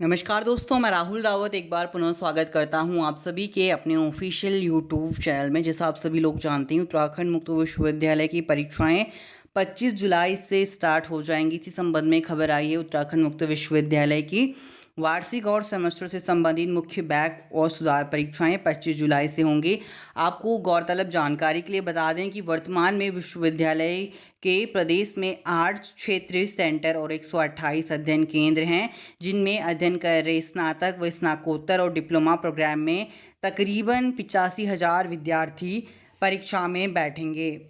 नमस्कार दोस्तों, मैं राहुल रावत एक बार पुनः स्वागत करता हूं आप सभी के अपने ऑफिशियल यूट्यूब चैनल में। जैसा आप सभी लोग जानते हैं, उत्तराखंड मुक्त विश्वविद्यालय की परीक्षाएं 25 जुलाई से स्टार्ट हो जाएंगी। इसी संबंध में खबर आई है। उत्तराखंड मुक्त विश्वविद्यालय की वार्षिक और सेमेस्टर से संबंधित मुख्य बैक और सुधार परीक्षाएं 25 जुलाई से होंगी। आपको गौरतलब जानकारी के लिए बता दें कि वर्तमान में विश्वविद्यालय के प्रदेश में 8 क्षेत्रीय सेंटर और 128 अध्ययन केंद्र हैं, जिनमें अध्ययन कर रहे स्नातक व स्नातकोत्तर और डिप्लोमा प्रोग्राम में तकरीबन 85,000 विद्यार्थी परीक्षा में बैठेंगे।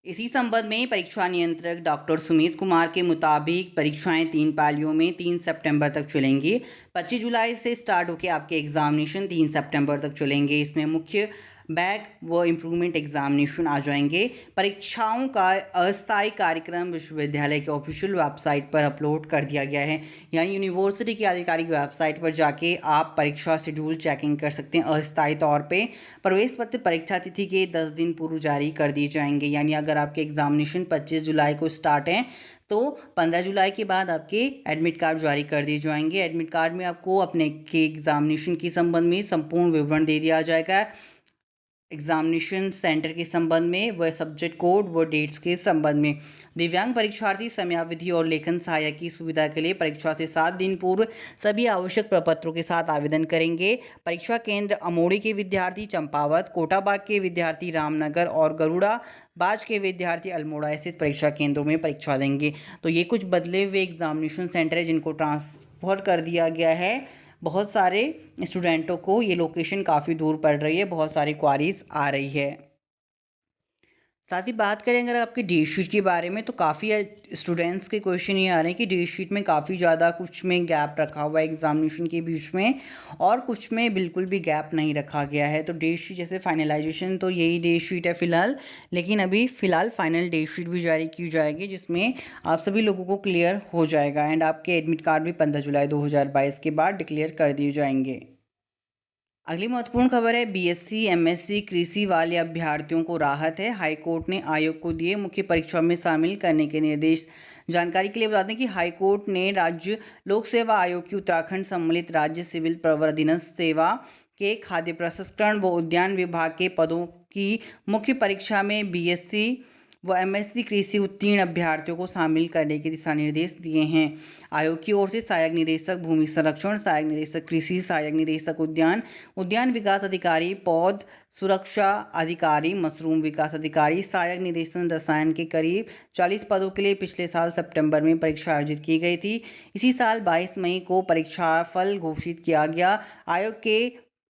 इसी संबंध में परीक्षा नियंत्रक डॉक्टर सुमेश कुमार के मुताबिक परीक्षाएं 3 पालियों में 3 सितंबर तक चलेंगी। 25 जुलाई से स्टार्ट होकर आपके एग्जामिनेशन 3 सितंबर तक चलेंगे। इसमें मुख्य बैक व इम्प्रूवमेंट एग्जामिनेशन आ जाएंगे। परीक्षाओं का अस्थायी कार्यक्रम विश्वविद्यालय के ऑफिशियल वेबसाइट पर अपलोड कर दिया गया है, यानी यूनिवर्सिटी की आधिकारिक वेबसाइट पर जाके आप परीक्षा शेड्यूल चेकिंग कर सकते हैं। अस्थायी तौर पे प्रवेश पत्र परीक्षा तिथि के 10 दिन पूर्व जारी कर दिए जाएंगे। यानी अगर आपके एग्जामिनेशन 25 जुलाई को स्टार्ट हैं तो 15 जुलाई के बाद आपके एडमिट कार्ड जारी कर दिए जाएंगे। एडमिट कार्ड में आपको अपने के एग्जामिनेशन के संबंध में संपूर्ण विवरण दे दिया जाएगा। एग्जामिनेशन सेंटर के संबंध में व सब्जेक्ट कोड व डेट्स के संबंध में। दिव्यांग परीक्षार्थी समयावधि और लेखन सहायक की सुविधा के लिए परीक्षा से 7 दिन पूर्व सभी आवश्यक प्रपत्रों के साथ आवेदन करेंगे। परीक्षा केंद्र अमोड़ी के विद्यार्थी चंपावत, कोटाबाग के विद्यार्थी रामनगर और गरुड़ा बाज के विद्यार्थी अल्मोड़ा स्थित परीक्षा केंद्रों में परीक्षा देंगे। तो ये कुछ बदले हुए एग्जामिनेशन सेंटर है जिनको ट्रांसफ़र कर दिया गया है। बहुत सारे स्टूडेंटों को ये लोकेशन काफ़ी दूर पड़ रही है, बहुत सारी क्वारीज आ रही है। साथ ही बात करें अगर आपकी डेट शीट के बारे में, तो काफ़ी स्टूडेंट्स के क्वेश्चन ये आ रहे हैं कि डेट शीट में काफ़ी ज़्यादा कुछ में गैप रखा हुआ है एग्जामिनेशन के बीच में, और कुछ में बिल्कुल भी गैप नहीं रखा गया है। तो डेट शीट जैसे फाइनलाइजेशन तो यही डेट शीट है फ़िलहाल, लेकिन अभी फ़िलहाल फाइनल डेट शीट भी जारी की जाएगी, जिसमें आप सभी लोगों को क्लियर हो जाएगा। एंड आपके एडमिट कार्ड भी 15 जुलाई 2022 के बाद डिक्लेयर कर दिए जाएंगे। अगली महत्वपूर्ण खबर है, बीएससी एमएससी कृषि वाले अभ्यर्थियों को राहत है। हाईकोर्ट ने आयोग को दिए मुख्य परीक्षा में शामिल करने के निर्देश। जानकारी के लिए बता दें कि हाईकोर्ट ने राज्य लोक सेवा आयोग की उत्तराखंड सम्मिलित राज्य सिविल प्रवर अधीनस्थ सेवा के खाद्य प्रसंस्करण व उद्यान विभाग के पदों की मुख्य परीक्षा में बीएससी व एमएससी कृषि उत्तीर्ण अभ्यर्थियों को शामिल करने के दिशा निर्देश दिए हैं। आयोग की ओर से सहायक निदेशक भूमि संरक्षण, सहायक निदेशक कृषि, सहायक निदेशक उद्यान, उद्यान विकास अधिकारी, पौध सुरक्षा अधिकारी, मशरूम विकास अधिकारी, सहायक निदेशक रसायन के करीब 40 पदों के लिए पिछले साल सितंबर में परीक्षा आयोजित की गई थी। इसी साल 22 मई को परीक्षाफल घोषित किया गया।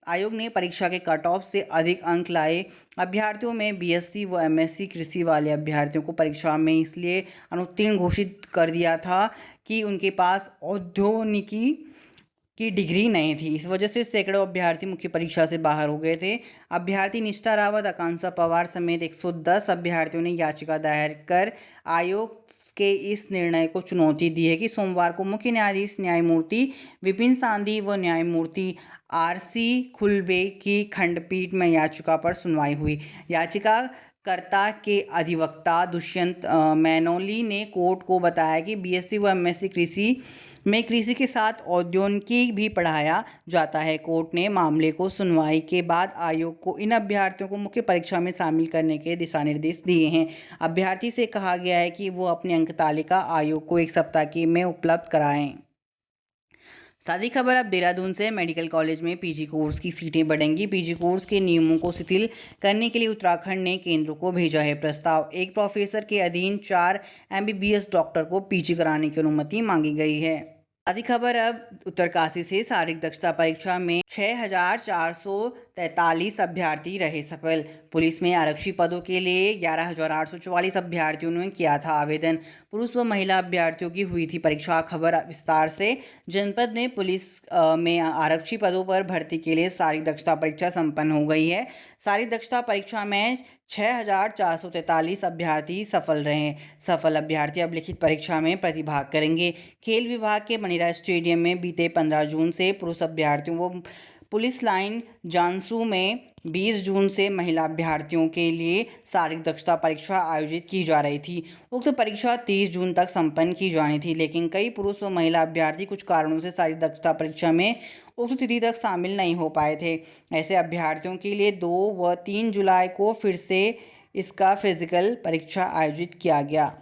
आयोग ने परीक्षा के कट ऑफ से अधिक अंक लाए अभ्यर्थियों में बीएससी व एमएससी कृषि वाले अभ्यर्थियों को परीक्षा में इसलिए अनुत्तीर्ण घोषित कर दिया था कि उनके पास औद्योगिकी की डिग्री नहीं थी। इस वजह से सैकड़ों अभ्यर्थी मुख्य परीक्षा से बाहर हो गए थे। अभ्यर्थी निष्ठा रावत, आकांक्षा पवार समेत 110 अभ्यर्थियों ने याचिका दायर कर आयोग के इस निर्णय को चुनौती दी है कि सोमवार को मुख्य न्यायाधीश न्यायमूर्ति विपिन सांधी व न्यायमूर्ति आरसी खुलबे की खंडपीठ में याचिका पर सुनवाई हुई। याचिकाकर्ता के अधिवक्ता दुष्यंत मैनोली ने कोर्ट को बताया कि बीएससी व एमएससी कृषि में कृषि के साथ औद्योगिकी भी पढ़ाया जाता है। कोर्ट ने मामले को सुनवाई के बाद आयोग को इन अभ्यर्थियों को मुख्य परीक्षा में शामिल करने के दिशा निर्देश दिए हैं। अभ्यर्थी से कहा गया है कि वो अपनी अंक तालिका आयोग को 1 सप्ताह के में उपलब्ध कराएं। सादी खबर अब देहरादून से। मेडिकल कॉलेज में पीजी कोर्स की सीटें बढ़ेंगी। पीजी कोर्स के नियमों को शिथिल करने के लिए उत्तराखंड ने केंद्र को भेजा है प्रस्ताव। एक प्रोफेसर के अधीन 4 एमबीबीएस डॉक्टर को पीजी कराने की अनुमति मांगी गई है। आधी खबर अब उत्तरकाशी से। शारीरिक दक्षता परीक्षा में 6,443 अभ्यर्थी रहे सफल। पुलिस में आरक्षी पदों के लिए 11,844 अभ्यर्थियों ने किया था आवेदन। पुरुष व महिला अभ्यर्थियों की हुई थी परीक्षा। खबर विस्तार से। जनपद में पुलिस में आरक्षी पदों पर भर्ती के लिए शारीरिक दक्षता परीक्षा संपन्न हो गई है। शारीरिक दक्षता परीक्षा में 6,443 अभ्यर्थी सफल रहे। सफल अभ्यर्थी अब लिखित परीक्षा में प्रतिभाग करेंगे। खेल विभाग के मनीरा स्टेडियम में बीते 15 जून से पुरुष अभ्यर्थियों व पुलिस लाइन जानसू में 20 जून से महिला अभ्यर्थियों के लिए शारीरिक दक्षता परीक्षा आयोजित की जा रही थी। उक्त परीक्षा 30 जून तक संपन्न की जानी थी, लेकिन कई पुरुष व महिला अभ्यर्थी कुछ कारणों से शारीरिक दक्षता परीक्षा में उक्त तिथि तक शामिल नहीं हो पाए थे। ऐसे अभ्यर्थियों के लिए 2 व 3 जुलाई को फिर से इसका फिजिकल परीक्षा आयोजित किया गया।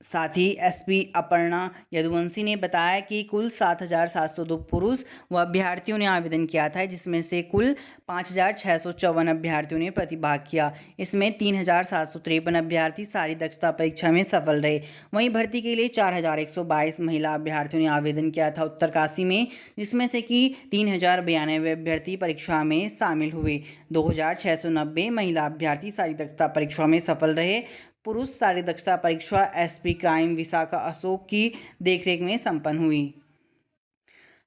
साथ ही एसपी अपर्णा यदुवंशी ने बताया कि कुल 7,702 पुरुष व अभ्यर्थियों ने आवेदन किया था, जिसमें से कुल 5,654 अभ्यर्थियों ने प्रतिभाग किया। इसमें 3,753 अभ्यर्थी शारीरिक दक्षता परीक्षा में सफल रहे। वहीं भर्ती के लिए 4,122 महिला अभ्यर्थियों ने आवेदन किया था उत्तरकाशी में, जिसमें से कि 3,092 अभ्यर्थी परीक्षा में शामिल हुए। 2,690 महिला अभ्यर्थी शारीरिक दक्षता परीक्षा में सफल रहे। पुरुष शारीरिक दक्षता परीक्षा एसपी क्राइम विशाखा अशोक की देखरेख में संपन्न हुई।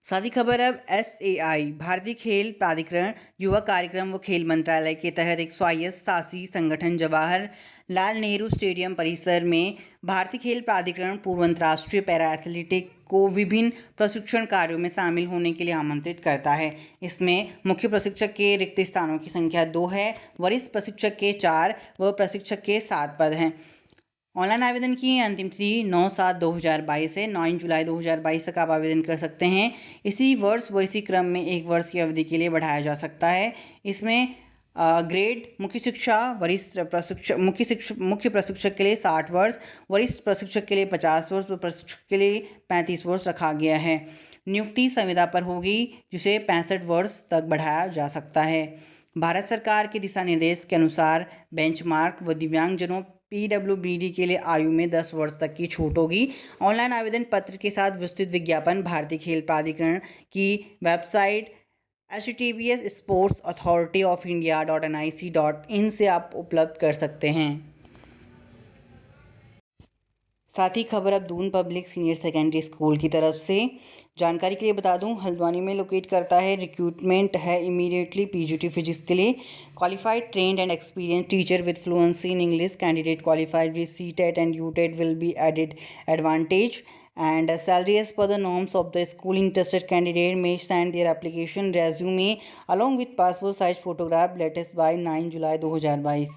साथ ही खबर अब एसएआई भारतीय खेल प्राधिकरण युवा कार्यक्रम व खेल मंत्रालय के तहत एक स्वायत्तशासी संगठन जवाहरलाल नेहरू स्टेडियम परिसर में भारतीय खेल प्राधिकरण पूर्व अंतर्राष्ट्रीय पैरा एथलेटिक को विभिन्न प्रशिक्षण कार्यों में शामिल होने के लिए आमंत्रित करता है। इसमें मुख्य प्रशिक्षक के रिक्त स्थानों की संख्या 2 है, वरिष्ठ प्रशिक्षक के 4 व प्रशिक्षक के 7 पद हैं। ऑनलाइन आवेदन की अंतिम तिथि 9/7/2022 है। 9 जुलाई 2022 तक आप आवेदन कर सकते हैं। इसी वर्ष व इसी क्रम में 1 वर्ष की अवधि के लिए बढ़ाया जा सकता है। इसमें ग्रेड मुख्य शिक्षा वरिष्ठ प्रशिक्षक मुख्य प्रशिक्षक के लिए 60 वर्ष, वरिष्ठ प्रशिक्षक के लिए 50 वर्ष व प्रशिक्षक के लिए 35 वर्ष रखा गया है। नियुक्ति संविदा पर होगी, जिसे 65 वर्ष तक बढ़ाया जा सकता है। भारत सरकार के दिशा निर्देश के अनुसार बेंचमार्क व दिव्यांगजनों पीडब्ल्यूबीडी के लिए आयु में 10 वर्ष तक की छूट होगी। ऑनलाइन आवेदन पत्र के साथ विस्तृत विज्ञापन भारतीय खेल प्राधिकरण की वेबसाइट https sportsauthorityofIndia.nic.in से आप उपलब्ध कर सकते हैं। साथ ही खबर अब Doon public senior secondary school की तरफ से जानकारी के लिए बता दूं, हल्द्वानी में लोकेट करता है। रिक्रूटमेंट है इमीडिएटली पीजीटी फिजिक्स के लिए। Qualified trained and experience teacher with fluency in English candidate qualified with CTET and UTET will be added advantage and salary as per the norms of the school. Interested candidate may send their application resume along with passport size photograph latest by 9 जुलाई 2022।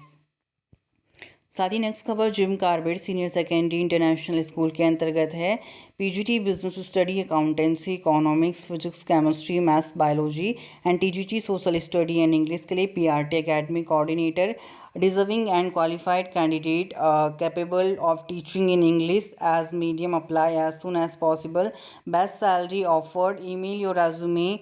साथ ही next खबर Jim Corbett senior secondary international school के अंतर्गत है। PGT business study accountancy economics physics chemistry maths biology and TGT social study and English के लिए PRT academy coordinator deserving and qualified candidate capable of teaching in English as medium apply as soon as possible. Best salary offered. Email your resume.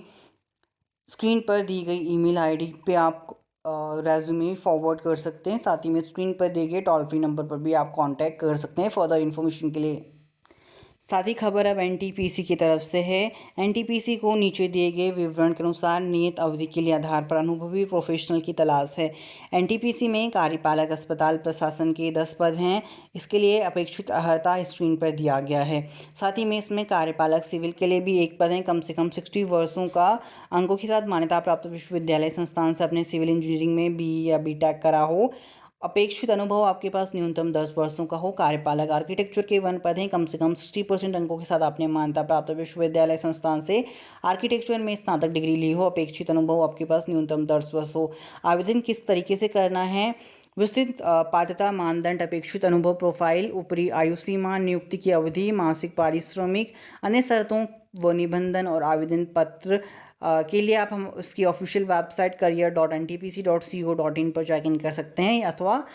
Screen पर दी गई email ID पे आप resume forward कर सकते हैं। साथ ही में स्क्रीन पर दिए गए टोल फ्री नंबर पर भी आप कांटेक्ट कर सकते हैं फर्दर इन्फॉर्मेशन के लिए। साथ ही खबर अब एनटीपीसी की तरफ से है। एनटीपीसी को नीचे दिए गए विवरण के अनुसार नियत अवधि के लिए आधार पर अनुभवी प्रोफेशनल की तलाश है। एनटीपीसी में कार्यपालक अस्पताल प्रशासन के 10 पद हैं। इसके लिए अपेक्षित अर्हता स्क्रीन पर दिया गया है। साथ ही में इसमें कार्यपालक सिविल के लिए भी 1 पद है। कम से कम 60 वर्षों का अंकों के साथ मान्यता प्राप्त विश्वविद्यालय संस्थान से अपने सिविल इंजीनियरिंग में बी या बीटेक करा हो। अपेक्षित अनुभव आपके पास न्यूनतम 10 वर्षों का हो। कार्यपालक आर्किटेक्चर के 1 पद हैं। कम से कम 60% अंकों के साथ आपने मान्यता प्राप्त विश्वविद्यालय संस्थान से आर्किटेक्चर में स्नातक डिग्री ली हो। अपेक्षित अनुभव आपके पास न्यूनतम 10 वर्ष हो। आवेदन किस तरीके से करना है? विस्तृत पात्रता मानदंड, अपेक्षित अनुभव प्रोफाइल, ऊपरी आयु सीमा, नियुक्ति की अवधि, मासिक पारिश्रमिक, अन्य शर्तों व निबंधन और आवेदन पत्र के लिए आप हम उसकी ऑफिशियल वेबसाइट career.ntpc.co.in पर चेक इन कर सकते हैं, अथवा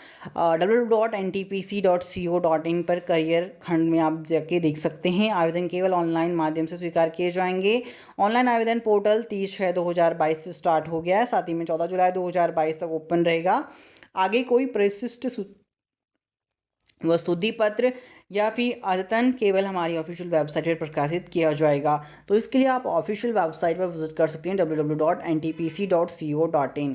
www.ntpc.co.in पर करियर खंड में आप जाके देख सकते हैं। आवेदन केवल ऑनलाइन माध्यम से स्वीकार किए जाएंगे। ऑनलाइन आवेदन पोर्टल 30/6/2022 से स्टार्ट हो गया है। साथ ही में 14 जुलाई 2022 तक ओपन रहेगा। आगे कोई परिशिष्ट व स्तुति पत्र या फिर अद्यतन केवल हमारी ऑफिशियल वेबसाइट पर प्रकाशित किया जाएगा। तो इसके लिए आप ऑफिशियल वेबसाइट पर विजिट कर सकते हैं www.ntpc.co.in।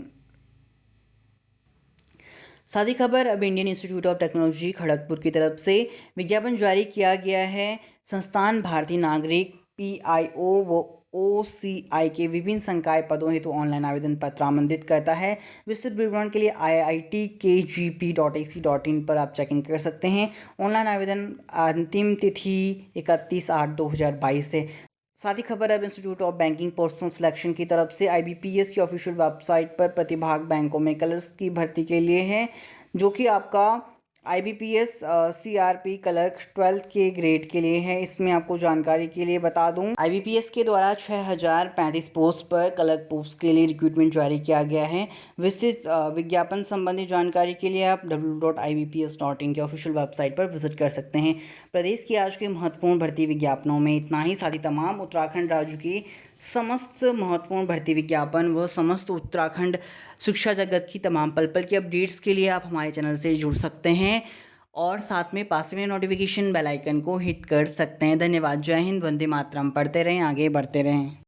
साथ ही खबर अब Indian institute of technology Kharagpur की तरफ से विज्ञापन जारी किया गया है। संस्थान भारतीय नागरिक PIO व OCI के विभिन्न संकाय पदों हेतु ऑनलाइन आवेदन पत्र आमंत्रित करता है। विस्तृत विवरण के लिए iitkgp.ac.in पर आप चेक इन कर सकते हैं। ऑनलाइन आवेदन अंतिम तिथि 31/8/2022 है। साथ ही खबर अब institute of banking personal selection की तरफ से IBPS की ऑफिशियल वेबसाइट पर प्रतिभाग बैंकों में क्लर्क्स की भर्ती के लिए है, जो कि आपका IBPS CRP क्लर्क 12th के ग्रेड के लिए है। इसमें आपको जानकारी के लिए बता दूं, IBPS के द्वारा 6035 पोस्ट पर क्लर्क पोस्ट के लिए रिक्रूटमेंट जारी किया गया है। विस्तृत विज्ञापन संबंधी जानकारी के लिए आप www.ibps.in की ऑफिशियल वेबसाइट पर विजिट कर सकते हैं। प्रदेश की आज के महत्वपूर्ण भर्ती विज्ञापनों में इतना ही। साथ ही तमाम उत्तराखंड राज्य की समस्त महत्वपूर्ण भर्ती विज्ञापन व समस्त उत्तराखंड शिक्षा जगत की तमाम पल पल की अपडेट्स के लिए आप हमारे चैनल से जुड़ सकते हैं और साथ में पास में नोटिफिकेशन बेल आइकन को हिट कर सकते हैं। धन्यवाद। जय हिंद, वंदे मातरम। पढ़ते रहें, आगे बढ़ते रहें।